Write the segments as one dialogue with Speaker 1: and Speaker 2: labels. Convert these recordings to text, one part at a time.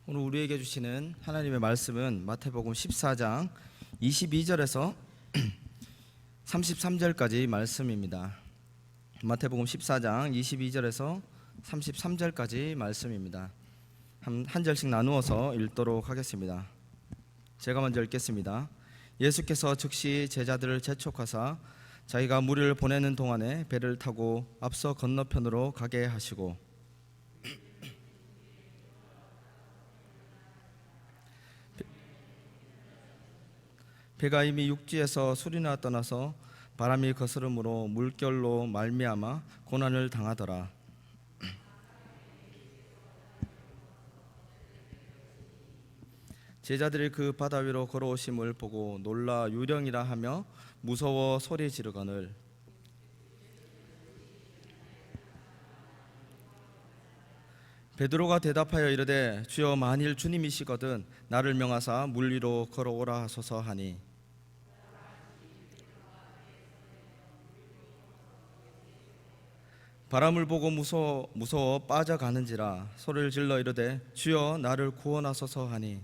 Speaker 1: 오늘 우리에게 주시는 하나님의 말씀은 마태복음 14장 22절에서 33절까지 말씀입니다. 마태복음 14장 22절에서 33절까지 말씀입니다. 한 절씩 나누어서 읽도록 하겠습니다. 제가 먼저 읽겠습니다. 예수께서 즉시 제자들을 재촉하사 자기가 무리를 보내는 동안에 배를 타고 앞서 건너편으로 가게 하시고, 배가 이미 육지에서 수리나 떠나서 바람이 거스름으로 물결로 말미암아 고난을 당하더라. 제자들이 그 바다 위로 걸어오심을 보고 놀라 유령이라 하며 무서워 소리 지르거늘, 베드로가 대답하여 이르되 주여, 만일 주님이시거든 나를 명하사 물 위로 걸어오라 하소서 하니, 바람을 보고 무서워 빠져가는지라 소리를 질러 이르되 주여 나를 구원하소서 하니,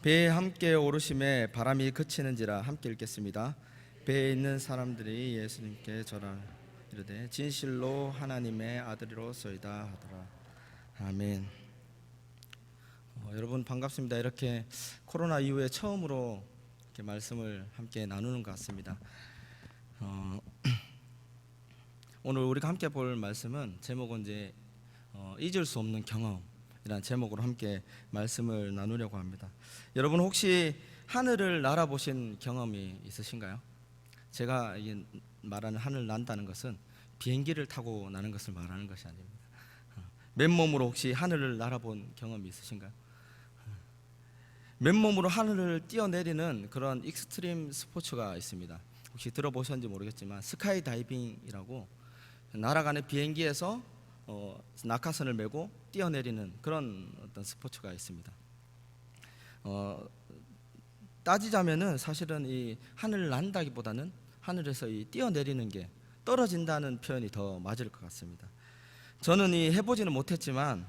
Speaker 1: 배에 함께 오르심에 바람이 그치는지라. 함께 읽겠습니다. 배에 있는 사람들이 예수님께 절하 이르되 진실로 하나님의 아들이로소이다 하더라. 아멘. 여러분 반갑습니다. 이렇게 코로나 이후에 처음으로 이렇게 말씀을 함께 나누는 것 같습니다. 오늘 우리가 함께 볼 말씀은 제목은 이제 잊을 수 없는 경험이라는 제목으로 함께 말씀을 나누려고 합니다. 여러분 혹시 하늘을 날아보신 경험이 있으신가요? 제가 말하는 하늘 난다는 것은 비행기를 타고 나는 것을 말하는 것이 아닙니다. 맨몸으로 혹시 하늘을 날아본 경험이 있으신가요? 맨몸으로 하늘을 뛰어내리는 그런 익스트림 스포츠가 있습니다. 혹시 들어보셨는지 모르겠지만 스카이 다이빙이라고 날아가는 비행기에서 낙하선을 메고 뛰어내리는 그런 어떤 스포츠가 있습니다. 따지자면은 사실은 이 하늘을 난다기보다는 하늘에서 이 뛰어내리는 게 떨어진다는 표현이 더 맞을 것 같습니다. 저는 이 해보지는 못했지만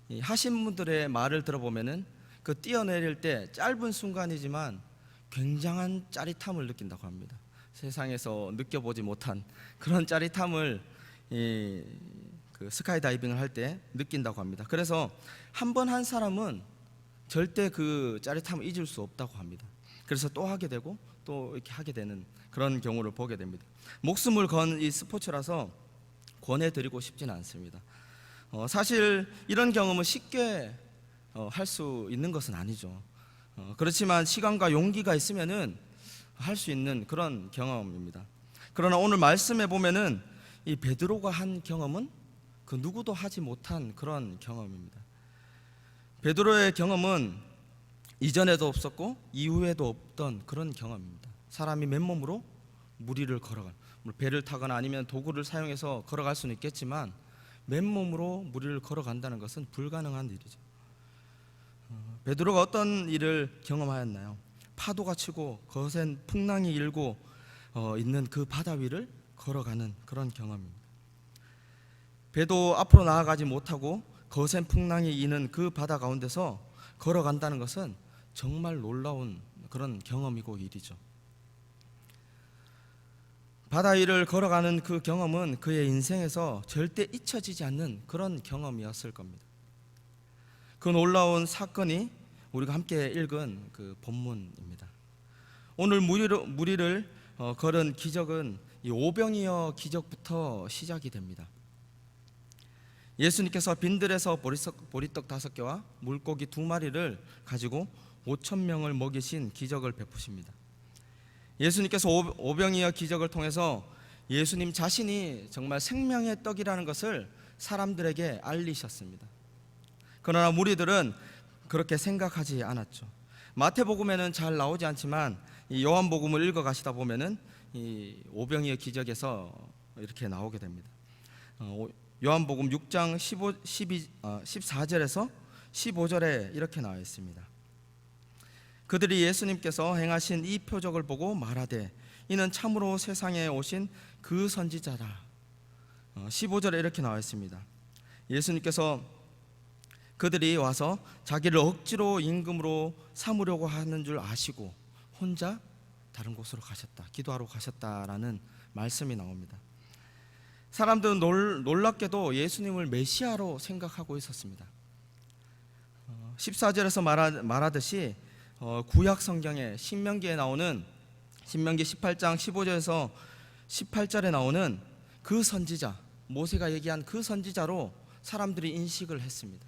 Speaker 1: 이 하신 분들의 말을 들어보면은 그 뛰어내릴 때 짧은 순간이지만 굉장한 짜릿함을 느낀다고 합니다. 세상에서 느껴보지 못한 그런 짜릿함을 그 스카이 다이빙을 할 때 느낀다고 합니다. 그래서 한 번 한 사람은 절대 그 짜릿함을 잊을 수 없다고 합니다. 그래서 또 하게 되고 또 이렇게 하게 되는 그런 경우를 보게 됩니다. 목숨을 건 이 스포츠라서 권해드리고 싶지는 않습니다. 사실 이런 경험은 쉽게 할 수 있는 것은 아니죠. 그렇지만 시간과 용기가 있으면은 할 수 있는 그런 경험입니다. 그러나 오늘 말씀에 보면은 이 베드로가 한 경험은 그 누구도 하지 못한 그런 경험입니다. 베드로의 경험은 이전에도 없었고 이후에도 없던 그런 경험입니다. 사람이 맨몸으로 물 위를 걸어갈, 배를 타거나 아니면 도구를 사용해서 걸어갈 수는 있겠지만 맨몸으로 물 위를 걸어간다는 것은 불가능한 일이죠. 베드로가 어떤 일을 경험하였나요? 파도가 치고 거센 풍랑이 일고 있는 그 바다 위를 걸어가는 그런 경험입니다. 배도 앞으로 나아가지 못하고 거센 풍랑이 이는 그 바다 가운데서 걸어간다는 것은 정말 놀라운 그런 경험이고 일이죠. 바다 위를 걸어가는 그 경험은 그의 인생에서 절대 잊혀지지 않는 그런 경험이었을 겁니다. 그 놀라운 사건이 우리가 함께 읽은 그 본문입니다. 오늘 무리를 걸은 기적은 이 오병이어 기적부터 시작이 됩니다. 예수님께서 빈들에서 보리떡 5개와 물고기 2마리를 가지고 5,000명을 먹이신 기적을 베푸십니다. 예수님께서 오병이어 기적을 통해서 예수님 자신이 정말 생명의 떡이라는 것을 사람들에게 알리셨습니다. 그러나 무리들은 그렇게 생각하지 않았죠. 마태복음에는 잘 나오지 않지만 이 요한복음을 읽어 가시다 보면은 이 오병이어 기적에서 이렇게 나오게 됩니다. 요한복음 6장 14절에서 15절에 이렇게 나와 있습니다. 그들이 예수님께서 행하신 이 표적을 보고 말하되 이는 참으로 세상에 오신 그 선지자라. 15절에 이렇게 나와 있습니다. 예수님께서 그들이 와서 자기를 억지로 임금으로 삼으려고 하는 줄 아시고 혼자 다른 곳으로 가셨다, 기도하러 가셨다라는 말씀이 나옵니다. 사람들은 놀랍게도 예수님을 메시아로 생각하고 있었습니다. 14절에서 말하듯이 구약 성경에 신명기에 나오는 신명기 18장 15절에서 18절에 나오는 그 선지자, 모세가 얘기한 그 선지자로 사람들이 인식을 했습니다.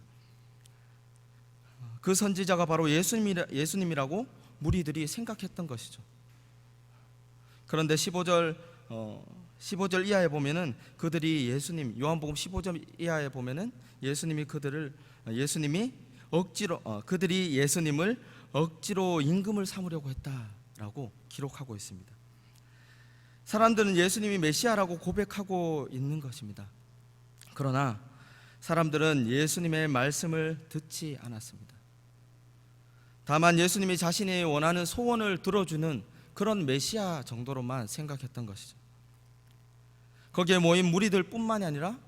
Speaker 1: 그 선지자가 바로 예수님이라고 무리들이 생각했던 것이죠. 그런데 15절 이하에 보면은 그들이 예수님, 요한복음 15절 이하에 보면은 그들이 예수님을 억지로 임금을 삼으려고 했다라고 기록하고 있습니다. 사람들은 예수님이 메시아라고 고백하고 있는 것입니다. 그러나 사람들은 예수님의 말씀을 듣지 않았습니다. 다만 예수님이 자신이 원하는 소원을 들어주는 그런 메시아 정도로만 생각했던 것이죠. 거기에 모인 무리들 뿐만이 아니라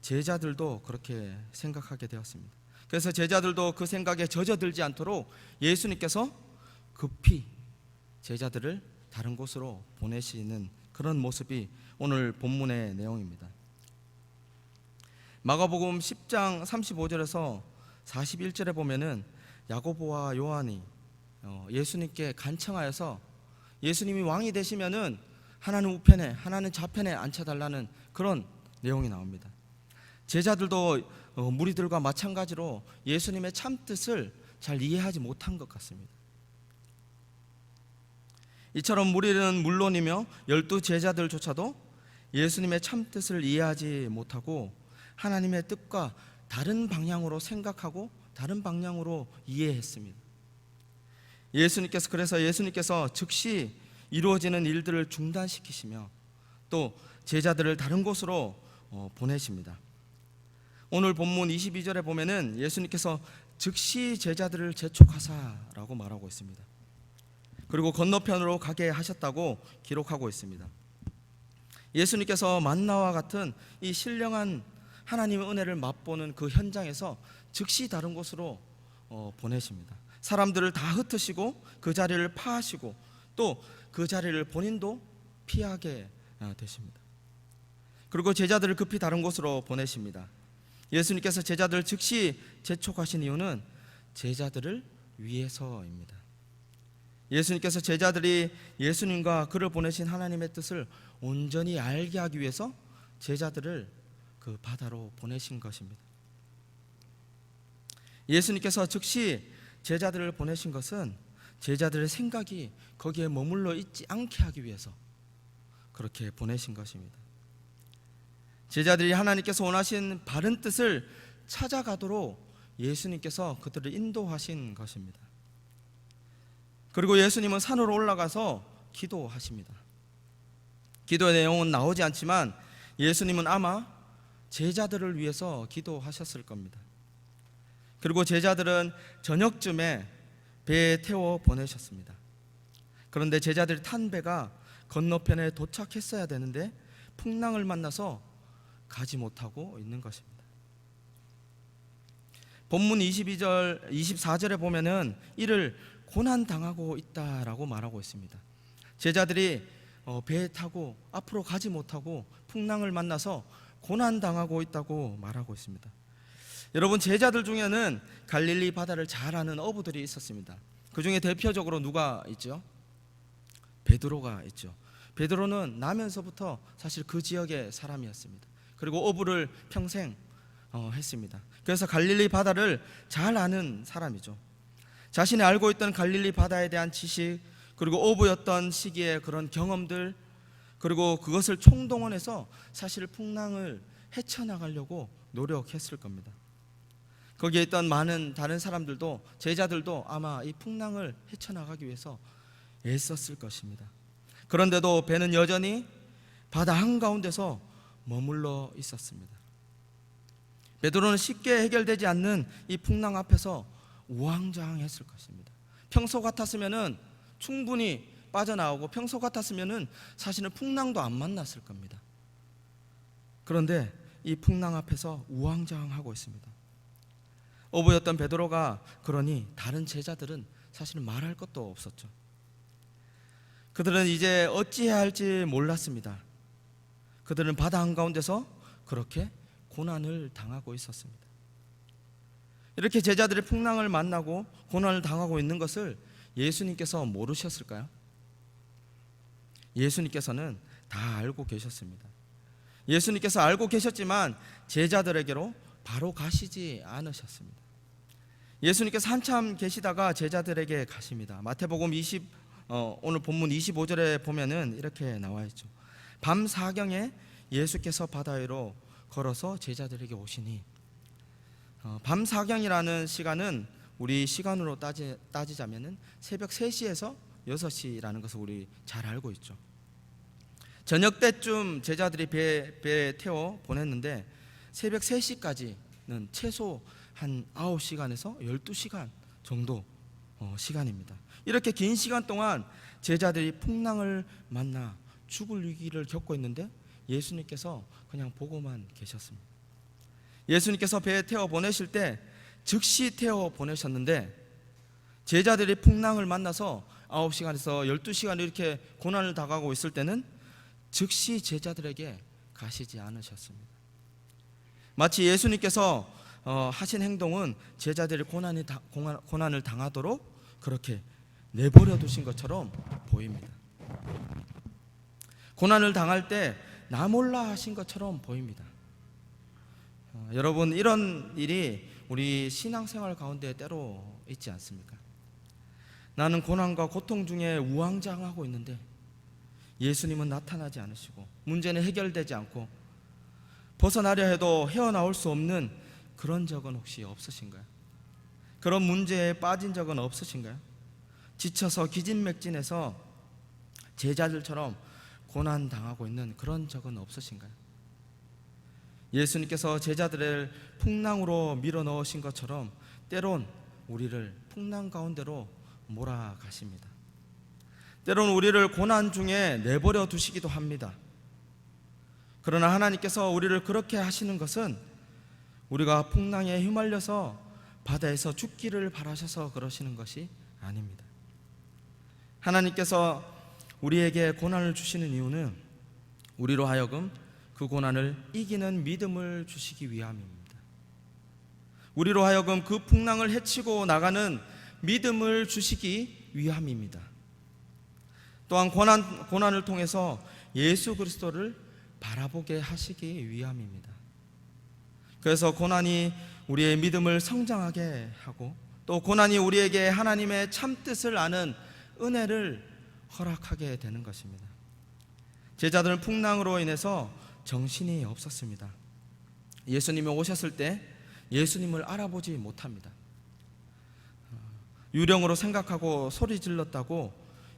Speaker 1: 제자들도 그렇게 생각하게 되었습니다. 그래서 제자들도 그 생각에 젖어들지 않도록 예수님께서 급히 제자들을 다른 곳으로 보내시는 그런 모습이 오늘 본문의 내용입니다. 마가복음 10장 35절에서 41절에 보면은 야고보와 요한이 예수님께 간청하여서 예수님이 왕이 되시면은 하나는 우편에 하나는 좌편에 앉혀달라는 그런 내용이 나옵니다. 제자들도 무리들과 마찬가지로 예수님의 참뜻을 잘 이해하지 못한 것 같습니다. 이처럼 무리는 물론이며 12 제자들조차도 예수님의 참뜻을 이해하지 못하고 하나님의 뜻과 다른 방향으로 생각하고 다른 방향으로 이해했습니다. 그래서 예수님께서 즉시 이루어지는 일들을 중단시키시며 또 제자들을 다른 곳으로 보내십니다. 오늘 본문 22절에 보면은 예수님께서 즉시 제자들을 재촉하사라고 말하고 있습니다. 그리고 건너편으로 가게 하셨다고 기록하고 있습니다. 예수님께서 만나와 같은 이 신령한 하나님의 은혜를 맛보는 그 현장에서 즉시 다른 곳으로 보내십니다. 사람들을 다 흩으시고 그 자리를 파하시고 또 그 자리를 본인도 피하게 되십니다. 그리고 제자들을 급히 다른 곳으로 보내십니다. 예수님께서 제자들을 즉시 재촉하신 이유는 제자들을 위해서입니다. 예수님께서 제자들이 예수님과 그를 보내신 하나님의 뜻을 온전히 알게 하기 위해서 제자들을 그 바다로 보내신 것입니다. 예수님께서 즉시 제자들을 보내신 것은 제자들의 생각이 거기에 머물러 있지 않게 하기 위해서 그렇게 보내신 것입니다. 제자들이 하나님께서 원하신 바른 뜻을 찾아가도록 예수님께서 그들을 인도하신 것입니다. 그리고 예수님은 산으로 올라가서 기도하십니다. 기도의 내용은 나오지 않지만 예수님은 아마 제자들을 위해서 기도하셨을 겁니다. 그리고 제자들은 저녁쯤에 배에 태워 보내셨습니다. 그런데 제자들이 탄 배가 건너편에 도착했어야 되는데 풍랑을 만나서 가지 못하고 있는 것입니다. 본문 24절에 보면은 이를 고난당하고 있다라고 말하고 있습니다. 제자들이 배에 타고 앞으로 가지 못하고 풍랑을 만나서 고난당하고 있다고 말하고 있습니다. 여러분, 제자들 중에는 갈릴리 바다를 잘 아는 어부들이 있었습니다. 그 중에 대표적으로 누가 있죠? 베드로가 있죠. 베드로는 나면서부터 사실 그 지역의 사람이었습니다. 그리고 어부를 평생 했습니다. 그래서 갈릴리 바다를 잘 아는 사람이죠. 자신이 알고 있던 갈릴리 바다에 대한 지식, 그리고 어부였던 시기의 그런 경험들, 그리고 그것을 총동원해서 사실 풍랑을 헤쳐나가려고 노력했을 겁니다. 거기에 있던 많은 다른 사람들도, 제자들도 아마 이 풍랑을 헤쳐나가기 위해서 애썼을 것입니다. 그런데도 배는 여전히 바다 한가운데서 머물러 있었습니다. 베드로는 쉽게 해결되지 않는 이 풍랑 앞에서 우왕좌왕했을 것입니다. 평소 같았으면은 충분히 빠져나오고 평소 같았으면은 사실은 풍랑도 안 만났을 겁니다. 그런데 이 풍랑 앞에서 우왕좌왕하고 있습니다. 어부였던 베드로가 그러니 다른 제자들은 사실은 말할 것도 없었죠. 그들은 이제 어찌해야 할지 몰랐습니다. 그들은 바다 한가운데서 그렇게 고난을 당하고 있었습니다. 이렇게 제자들이 풍랑을 만나고 고난을 당하고 있는 것을 예수님께서 모르셨을까요? 예수님께서는 다 알고 계셨습니다. 예수님께서 알고 계셨지만 제자들에게로 바로 가시지 않으셨습니다. 예수님께서 한참 계시다가 제자들에게 가십니다. 마태복음 오늘 본문 25절에 보면은 이렇게 나와 있죠. 밤 사경에 예수께서 바다 위로 걸어서 제자들에게 오시니, 밤 사경이라는 시간은 우리 시간으로 따지자면은 새벽 3시에서 6시라는 것을 우리 잘 알고 있죠. 저녁 때쯤 제자들이 배에 태워 보냈는데 새벽 3시까지는 최소 한 9시간에서 12시간 정도 시간입니다. 이렇게 긴 시간 동안 제자들이 풍랑을 만나 죽을 위기를 겪고 있는데 예수님께서 그냥 보고만 계셨습니다. 예수님께서 배에 태워 보내실 때 즉시 태워 보내셨는데 제자들이 풍랑을 만나서 9시간에서 12시간 이렇게 고난을 당하고 있을 때는 즉시 제자들에게 가시지 않으셨습니다. 마치 예수님께서 하신 행동은 제자들이 고난을 당하도록 그렇게 내버려 두신 것처럼 보입니다. 고난을 당할 때 나 몰라 하신 것처럼 보입니다. 여러분, 이런 일이 우리 신앙생활 가운데 때로 있지 않습니까? 나는 고난과 고통 중에 우왕좌왕하고 있는데 예수님은 나타나지 않으시고 문제는 해결되지 않고 벗어나려 해도 헤어나올 수 없는 그런 적은 혹시 없으신가요? 그런 문제에 빠진 적은 없으신가요? 지쳐서 기진맥진해서 제자들처럼 고난당하고 있는 그런 적은 없으신가요? 예수님께서 제자들을 풍랑으로 밀어넣으신 것처럼 때론 우리를 풍랑 가운데로 몰아가십니다. 때론 우리를 고난 중에 내버려 두시기도 합니다. 그러나 하나님께서 우리를 그렇게 하시는 것은 우리가 풍랑에 휘말려서 바다에서 죽기를 바라셔서 그러시는 것이 아닙니다. 하나님께서 우리에게 고난을 주시는 이유는 우리로 하여금 그 고난을 이기는 믿음을 주시기 위함입니다. 우리로 하여금 그 풍랑을 헤치고 나가는 믿음을 주시기 위함입니다. 또한 고난을 통해서 예수 그리스도를 바라보게 하시기 위함입니다. 그래서 고난이 우리의 믿음을 성장하게 하고 또 고난이 우리에게 하나님의 참뜻을 아는 은혜를 허락하게 되는 것입니다. 제자들은 풍랑으로 인해서 정신이 없었습니다. 예수님이 오셨을 때 예수님을 알아보지 못합니다. 유령으로 생각하고 소리 질렀다고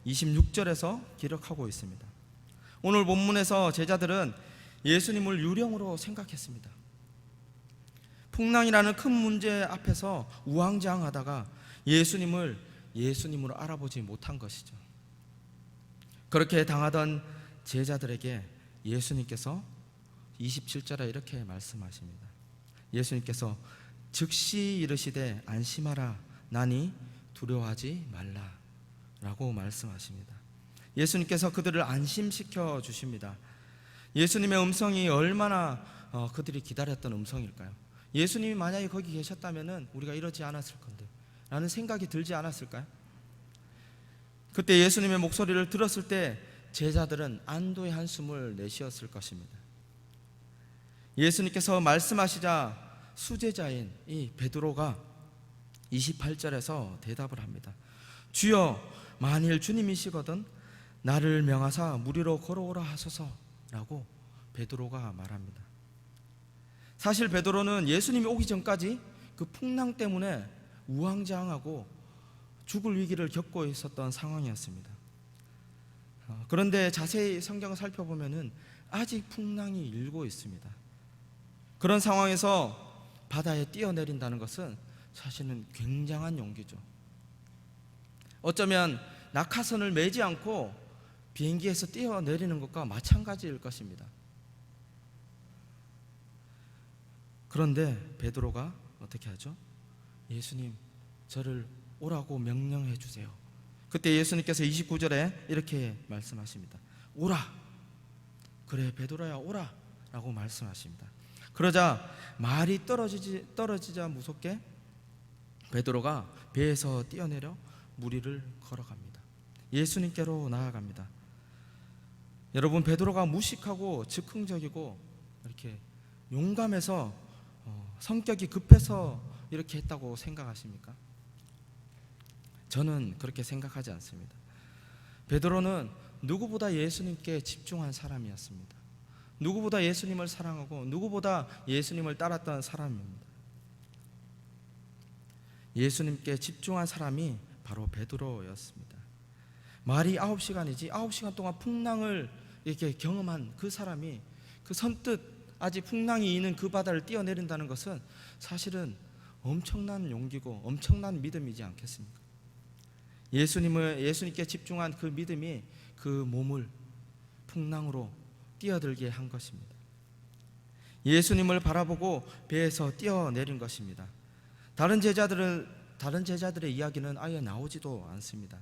Speaker 1: 26절에서 기록하고 있습니다. 오늘 본문에서 제자들은 예수님을 유령으로 생각했습니다. 풍랑이라는 큰 문제 앞에서 우왕좌왕하다가 예수님으로 알아보지 못한 것이죠. 그렇게 당하던 제자들에게 예수님께서 27절에 이렇게 말씀하십니다. 예수님께서 즉시 이르시되 안심하라 나니 두려워하지 말라 라고 말씀하십니다. 예수님께서 그들을 안심시켜 주십니다. 예수님의 음성이 얼마나 그들이 기다렸던 음성일까요? 예수님이 만약에 거기 계셨다면 우리가 이러지 않았을 건데 라는 생각이 들지 않았을까요? 그때 예수님의 목소리를 들었을 때 제자들은 안도의 한숨을 내쉬었을 것입니다. 예수님께서 말씀하시자 수제자인 이 베드로가 28절에서 대답을 합니다. 주여 만일 주님이시거든 나를 명하사 물 위로 걸어오라 하소서라고 베드로가 말합니다. 사실 베드로는 예수님이 오기 전까지 그 풍랑 때문에 우왕좌왕하고 죽을 위기를 겪고 있었던 상황이었습니다. 그런데 자세히 성경을 살펴보면은 아직 풍랑이 일고 있습니다. 그런 상황에서 바다에 뛰어내린다는 것은 사실은 굉장한 용기죠. 어쩌면 낙하선을 매지 않고 비행기에서 뛰어내리는 것과 마찬가지일 것입니다. 그런데 베드로가 어떻게 하죠? 예수님, 저를 오라고 명령해 주세요. 그때 예수님께서 29절에 이렇게 말씀하십니다. 오라. 그래, 베드로야, 오라 라고 말씀하십니다. 그러자 말이 떨어지자 무섭게 베드로가 배에서 뛰어내려 물 위를 걸어갑니다. 예수님께로 나아갑니다. 여러분, 베드로가 무식하고 즉흥적이고 이렇게 용감해서 성격이 급해서 이렇게 했다고 생각하십니까? 저는 그렇게 생각하지 않습니다. 베드로는 누구보다 예수님께 집중한 사람이었습니다. 누구보다 예수님을 사랑하고 누구보다 예수님을 따랐던 사람입니다. 예수님께 집중한 사람이 바로 베드로였습니다. 말이 9시간이지 9시간 동안 풍랑을 이렇게 경험한 그 사람이 그 선뜻 아직 풍랑이 있는 그 바다를 뛰어내린다는 것은 사실은 엄청난 용기고 엄청난 믿음이지 않겠습니까? 예수님께 집중한 그 믿음이 그 몸을 풍랑으로 뛰어들게 한 것입니다. 예수님을 바라보고 배에서 뛰어내린 것입니다. 다른 제자들의 이야기는 아예 나오지도 않습니다.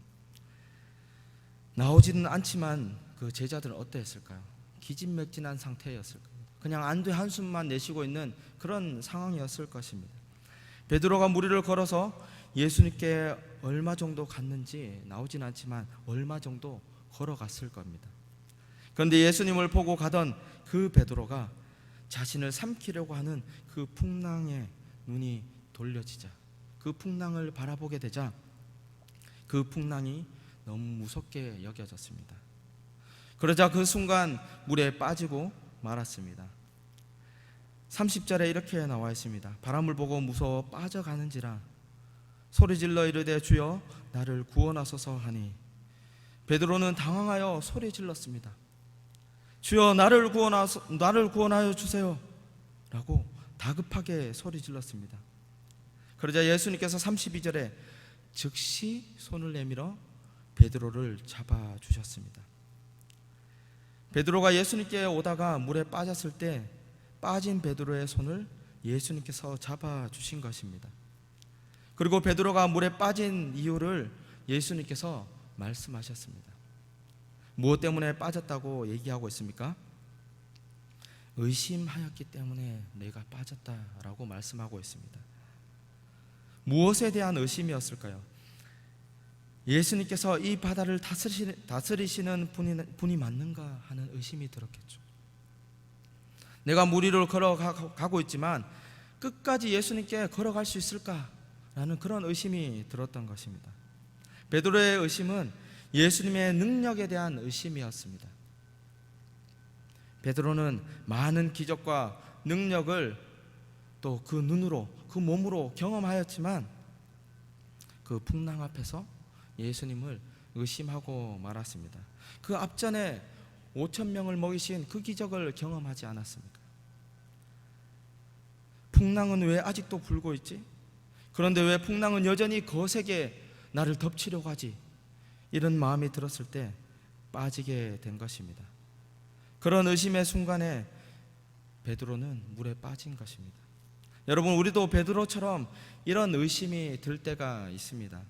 Speaker 1: 나오지는 않지만 그 제자들은 어떠했을까요? 기진맥진한 상태였을 겁니다. 그냥 안돼 한숨만 내쉬고 있는 그런 상황이었을 것입니다. 베드로가 물 위를 걸어서 예수님께 얼마 정도 갔는지 나오진 않지만 얼마 정도 걸어갔을 겁니다. 그런데 예수님을 보고 가던 그 베드로가 자신을 삼키려고 하는 그 풍랑에 눈이 돌려지자, 그 풍랑을 바라보게 되자 그 풍랑이 너무 무섭게 여겨졌습니다. 그러자 그 순간 물에 빠지고 말았습니다. 30절에 이렇게 나와 있습니다. 바람을 보고 무서워 빠져가는지라 소리질러 이르되 주여 나를 구원하소서 하니 베드로는 당황하여 소리질렀습니다. 주여 나를 구원하여 주세요 라고 다급하게 소리질렀습니다. 그러자 예수님께서 32절에 즉시 손을 내밀어 베드로를 잡아주셨습니다. 베드로가 예수님께 오다가 물에 빠졌을 때 빠진 베드로의 손을 예수님께서 잡아주신 것입니다. 그리고 베드로가 물에 빠진 이유를 예수님께서 말씀하셨습니다. 무엇 때문에 빠졌다고 얘기하고 있습니까? 의심하였기 때문에 내가 빠졌다라고 말씀하고 있습니다. 무엇에 대한 의심이었을까요? 예수님께서 이 바다를 다스리시는 분이 맞는가 하는 의심이 들었겠죠. 내가 물 위를 걸어가고 있지만 끝까지 예수님께 걸어갈 수 있을까라는 그런 의심이 들었던 것입니다. 베드로의 의심은 예수님의 능력에 대한 의심이었습니다. 베드로는 많은 기적과 능력을 또 그 눈으로, 그 몸으로 경험하였지만 그 풍랑 앞에서 예수님을 의심하고 말았습니다. 그 앞전에 5,000명을 먹이신 그 기적을 경험하지 않았습니까? 풍랑은 왜 아직도 불고 있지? 그런데 왜 풍랑은 여전히 거세게 나를 덮치려고 하지? 이런 마음이 들었을 때 빠지게 된 것입니다. 그런 의심의 순간에 베드로는 물에 빠진 것입니다. 여러분, 우리도 베드로처럼 이런 의심이 들 때가 있습니다.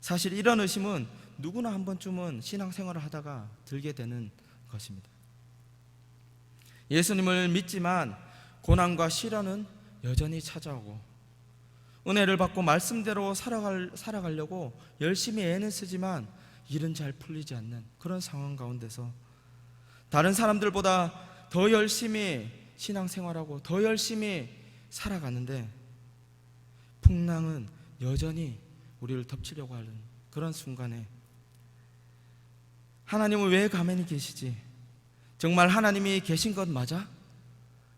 Speaker 1: 사실 이런 의심은 누구나 한 번쯤은 신앙생활을 하다가 들게 되는 것입니다. 예수님을 믿지만 고난과 시련은 여전히 찾아오고 은혜를 받고 말씀대로 살아가려고 열심히 애는 쓰지만 일은 잘 풀리지 않는 그런 상황 가운데서 다른 사람들보다 더 열심히 신앙생활하고 더 열심히 살아가는데 풍랑은 여전히 우리를 덮치려고 하는 그런 순간에 하나님은 왜 가만히 계시지? 정말 하나님이 계신 것 맞아?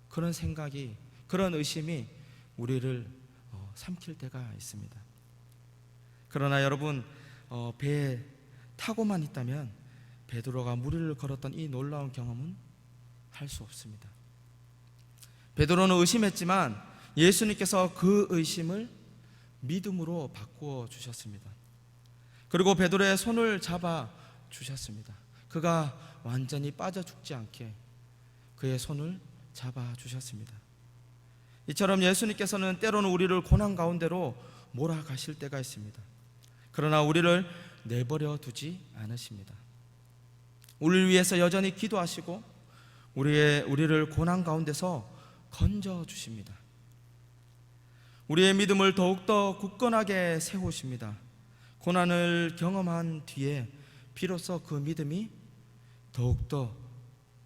Speaker 1: 그런 생각이, 그런 의심이 우리를 삼킬 때가 있습니다. 그러나 여러분, 배에 타고만 있다면 베드로가 물 위를 걸었던 이 놀라운 경험은 할 수 없습니다. 베드로는 의심했지만 예수님께서 그 의심을 믿음으로 바꾸어 주셨습니다. 그리고 베드로의 손을 잡아 주셨습니다. 그가 완전히 빠져 죽지 않게 그의 손을 잡아 주셨습니다. 이처럼 예수님께서는 때로는 우리를 고난 가운데로 몰아가실 때가 있습니다. 그러나 우리를 내버려 두지 않으십니다. 우리를 위해서 여전히 기도하시고 우리를 고난 가운데서 건져 주십니다. 우리의 믿음을 더욱더 굳건하게 세우십니다. 고난을 경험한 뒤에 비로소 그 믿음이 더욱더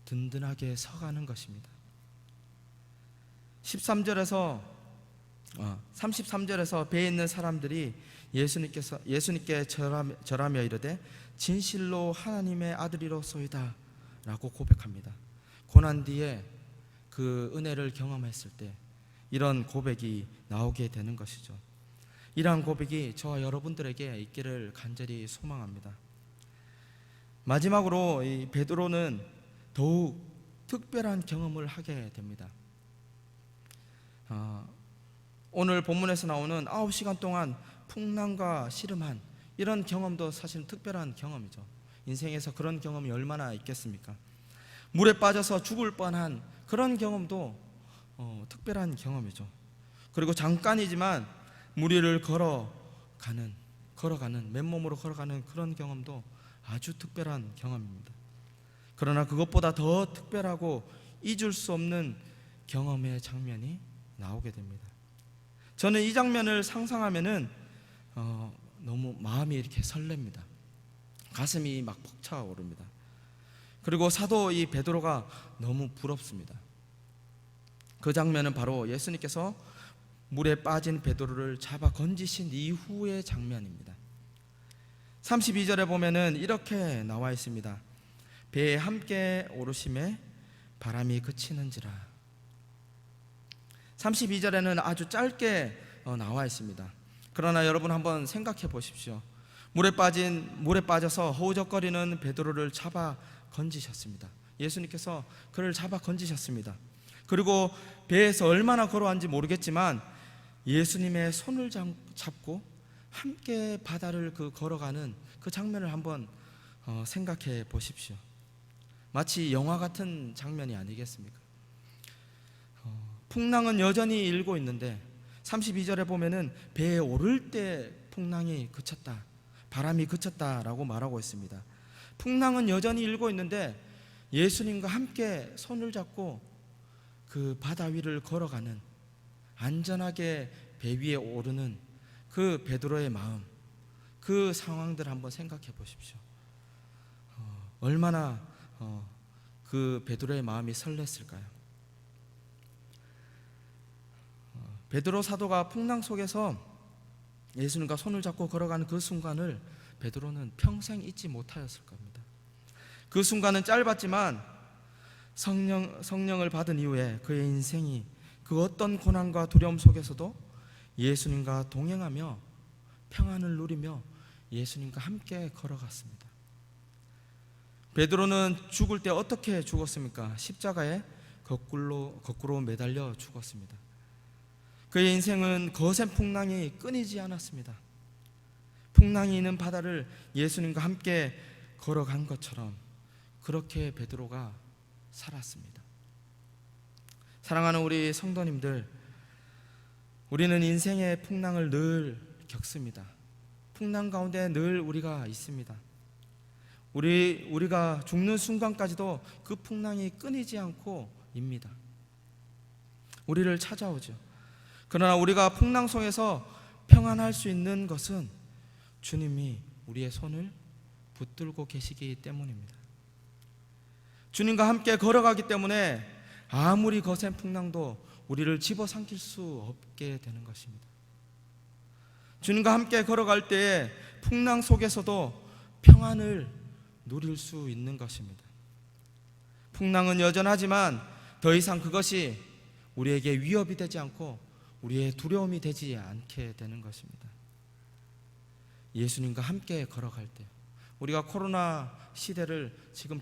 Speaker 1: 든든하게 서가는 것입니다. 33절에서 배에 있는 사람들이 예수님께 절하며 이르되 진실로 하나님의 아들이로소이다 라고 고백합니다. 고난 뒤에 그 은혜를 경험했을 때 이런 고백이 나오게 되는 것이죠. 이러한 고백이 저와 여러분들에게 있기를 간절히 소망합니다. 마지막으로 이 베드로는 더욱 특별한 경험을 하게 됩니다. 오늘 본문에서 나오는 9시간 동안 풍랑과 씨름한 이런 경험도 사실 특별한 경험이죠. 인생에서 그런 경험이 얼마나 있겠습니까? 물에 빠져서 죽을 뻔한 그런 경험도 특별한 경험이죠. 그리고 잠깐이지만 물 위를 걸어가는 맨몸으로 걸어가는 그런 경험도 아주 특별한 경험입니다. 그러나 그것보다 더 특별하고 잊을 수 없는 경험의 장면이 나오게 됩니다. 저는 이 장면을 상상하면은 너무 마음이 이렇게 설렙니다. 가슴이 막 벅차오릅니다. 그리고 사도 이 베드로가 너무 부럽습니다. 그 장면은 바로 예수님께서 물에 빠진 베드로를 잡아 건지신 이후의 장면입니다. 32절에 보면은 이렇게 나와 있습니다. 배에 함께 오르심에 바람이 그치는지라. 32절에는 아주 짧게 나와 있습니다. 그러나 여러분 한번 생각해 보십시오. 물에 빠져서 허우적거리는 베드로를 잡아 건지셨습니다. 예수님께서 그를 잡아 건지셨습니다. 그리고 배에서 얼마나 걸어왔는지 모르겠지만 예수님의 손을 잡고 함께 바다를 걸어가는 그 장면을 한번 생각해 보십시오. 마치 영화 같은 장면이 아니겠습니까? 풍랑은 여전히 일고 있는데 32절에 보면은 배에 오를 때 풍랑이 그쳤다, 바람이 그쳤다라고 말하고 있습니다. 풍랑은 여전히 일고 있는데 예수님과 함께 손을 잡고 그 바다 위를 걸어가는, 안전하게 배 위에 오르는 그 베드로의 마음, 그 상황들 한번 생각해 보십시오. 얼마나 그 베드로의 마음이 설렜을까요? 베드로 사도가 풍랑 속에서 예수님과 손을 잡고 걸어가는 그 순간을 베드로는 평생 잊지 못하였을 겁니다. 그 순간은 짧았지만 성령을 받은 이후에 그의 인생이 그 어떤 고난과 두려움 속에서도 예수님과 동행하며 평안을 누리며 예수님과 함께 걸어갔습니다. 베드로는 죽을 때 어떻게 죽었습니까? 십자가에 거꾸로 매달려 죽었습니다. 그의 인생은 거센 풍랑이 끊이지 않았습니다. 풍랑이 있는 바다를 예수님과 함께 걸어간 것처럼 그렇게 베드로가 살았습니다. 사랑하는 우리 성도님들, 우리는 인생의 풍랑을 늘 겪습니다. 풍랑 가운데 늘 우리가 있습니다. 우리가 죽는 순간까지도 그 풍랑이 끊이지 않고 입니다. 우리를 찾아오죠. 그러나 우리가 풍랑 속에서 평안할 수 있는 것은 주님이 우리의 손을 붙들고 계시기 때문입니다. 주님과 함께 걸어가기 때문에 아무리 거센 풍랑도 우리를 집어삼킬 수 없게 되는 것입니다. 주님과 함께 걸어갈 때에 풍랑 속에서도 평안을 누릴 수 있는 것입니다. 풍랑은 여전하지만 더 이상 그것이 우리에게 위협이 되지 않고 우리의 두려움이 되지 않게 되는 것입니다. 예수님과 함께 걸어갈 때, 우리가 코로나 시대를 지금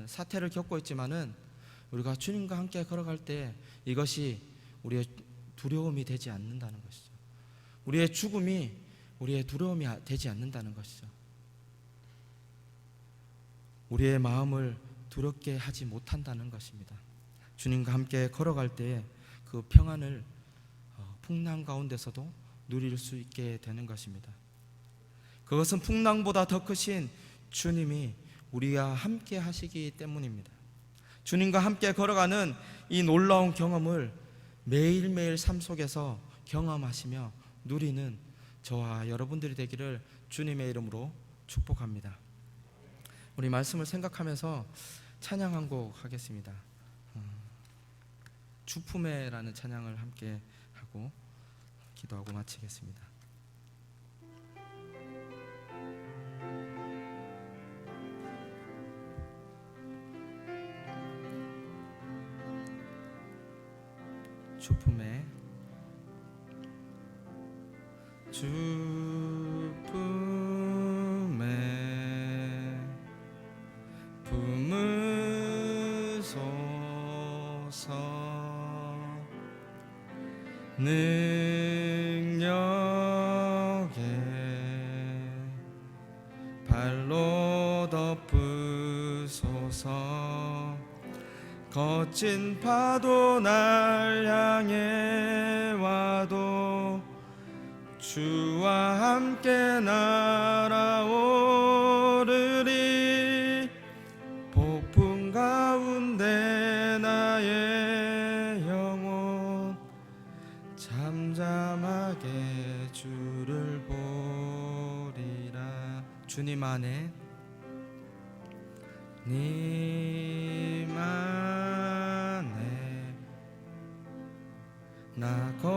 Speaker 1: 사태를 겪고 있지만은 우리가 주님과 함께 걸어갈 때 이것이 우리의 두려움이 되지 않는다는 것이죠. 우리의 죽음이 우리의 두려움이 되지 않는다는 것이죠. 우리의 마음을 두렵게 하지 못한다는 것입니다. 주님과 함께 걸어갈 때에 그 평안을 풍랑 가운데서도 누릴 수 있게 되는 것입니다. 그것은 풍랑보다 더 크신 주님이 우리와 함께 하시기 때문입니다. 주님과 함께 걸어가는 이 놀라운 경험을 매일매일 삶 속에서 경험하시며 누리는 저와 여러분들이 되기를 주님의 이름으로 축복합니다. 우리 말씀을 생각하면서 찬양 한 곡 하겠습니다. 주품에라는 찬양을 함께 하고 기도하고 마치겠습니다. 주품에 품으소서 능력에 발로 덮으소서 거친 파도 날 향해 와도 주와 함께 날아오르리 폭풍 가운데 나의 영혼 잠잠하게 주를 보리라. 주님 안에 님 안에 나 거하리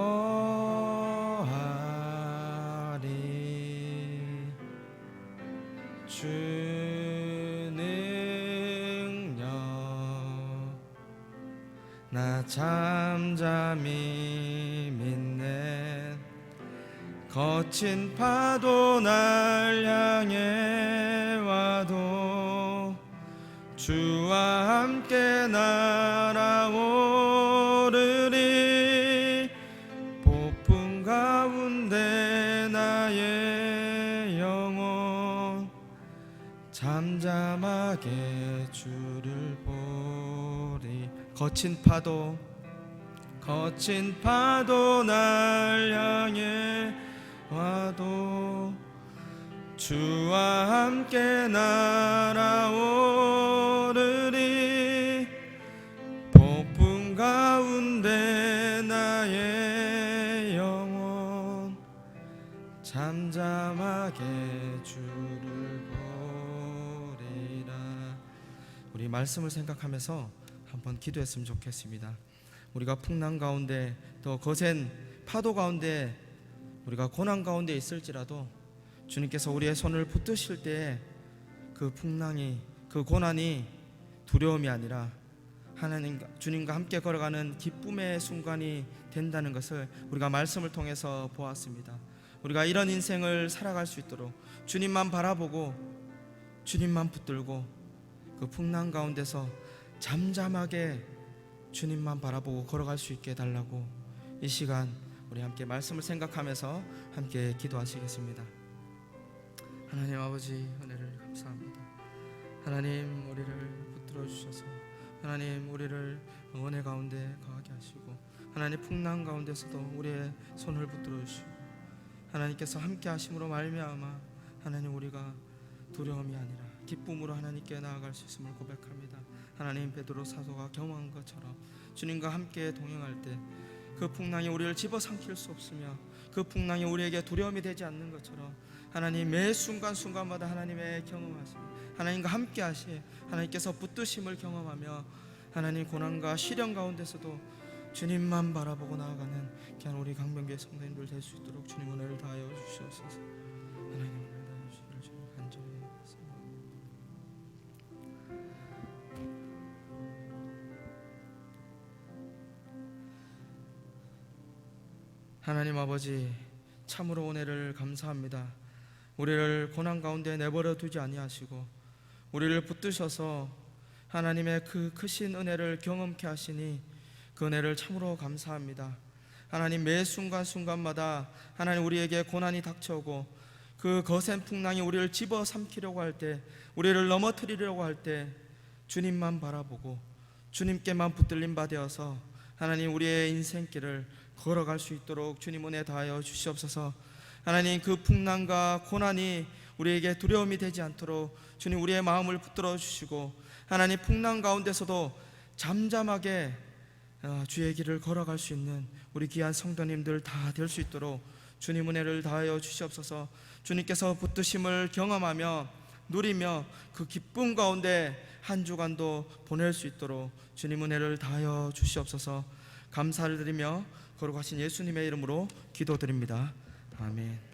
Speaker 1: 주 능력 나 잠잠히 믿네 거친 파도 날 향해 와도 주와 함께 날아오르리 폭풍 가운데 나의 영혼 잠잠하게 주를 보리 거친 파도 날 향해 와도 주와 함께 날아오르리 폭풍 가운데 나의 영혼 잠잠하게 주를 보리라. 우리 말씀을 생각하면서 한번 기도했으면 좋겠습니다. 우리가 풍랑 가운데 더 거센 파도 가운데 우리가 고난 가운데 있을지라도 주님께서 우리의 손을 붙드실 때에 그 풍랑이 그 고난이 두려움이 아니라 하나님 주님과 함께 걸어가는 기쁨의 순간이 된다는 것을 우리가 말씀을 통해서 보았습니다. 우리가 이런 인생을 살아갈 수 있도록 주님만 바라보고 주님만 붙들고 그 풍랑 가운데서 잠잠하게 주님만 바라보고 걸어갈 수 있게 해달라고 이 시간 우리 함께 말씀을 생각하면서 함께 기도하시겠습니다. 하나님 아버지 은혜를 감사합니다. 하나님 우리를 붙들어 주셔서 하나님 우리를 은혜 가운데 거하게 하시고 하나님 풍랑 가운데서도 우리의 손을 붙들어 주시고 하나님께서 함께 하심으로 말미암아 하나님 우리가 두려움이 아니라 기쁨으로 하나님께 나아갈 수 있음을 고백합니다. 하나님 베드로 사도가 경험한 것처럼 주님과 함께 동행할 때 그 풍랑이 우리를 집어삼킬 수 없으며 그 풍랑이 우리에게 두려움이 되지 않는 것처럼 하나님 매 순간순간마다 하나님의 경험하심 하나님과 함께 하시 하나님께서 붙드심을 경험하며 하나님 고난과 시련 가운데서도 주님만 바라보고 나아가는 귀한 우리 강명교회 성도님들 될 수 있도록 주님 은혜를 다하여 주시옵소서. 하나님 은혜를 다하여 주시기를 주님 간절히 바랍니다. 하나님 아버지 참으로 은혜를 감사합니다. 우리를 고난 가운데 내버려 두지 아니하시고 우리를 붙드셔서 하나님의 그 크신 은혜를 경험케 하시니 그 은혜를 참으로 감사합니다. 하나님, 매 순간순간마다 하나님 우리에게 고난이 닥쳐오고 그 거센 풍랑이 우리를 집어삼키려고 할 때, 우리를 넘어뜨리려고 할 때 주님만 바라보고 주님께만 붙들림 받아서 하나님 우리의 인생길을 걸어갈 수 있도록 주님 은혜 다하여 주시옵소서. 하나님, 그 풍랑과 고난이 우리에게 두려움이 되지 않도록 주님 우리의 마음을 붙들어 주시고, 하나님 풍랑 가운데서도 잠잠하게 주의 길을 걸어갈 수 있는 우리 귀한 성도님들 다 될 수 있도록 주님 은혜를 다하여 주시옵소서. 주님께서 붙드심을 경험하며 누리며 그 기쁨 가운데 한 주간도 보낼 수 있도록 주님 은혜를 다하여 주시옵소서. 감사를 드리며 거룩하신 예수님의 이름으로 기도드립니다. 아멘.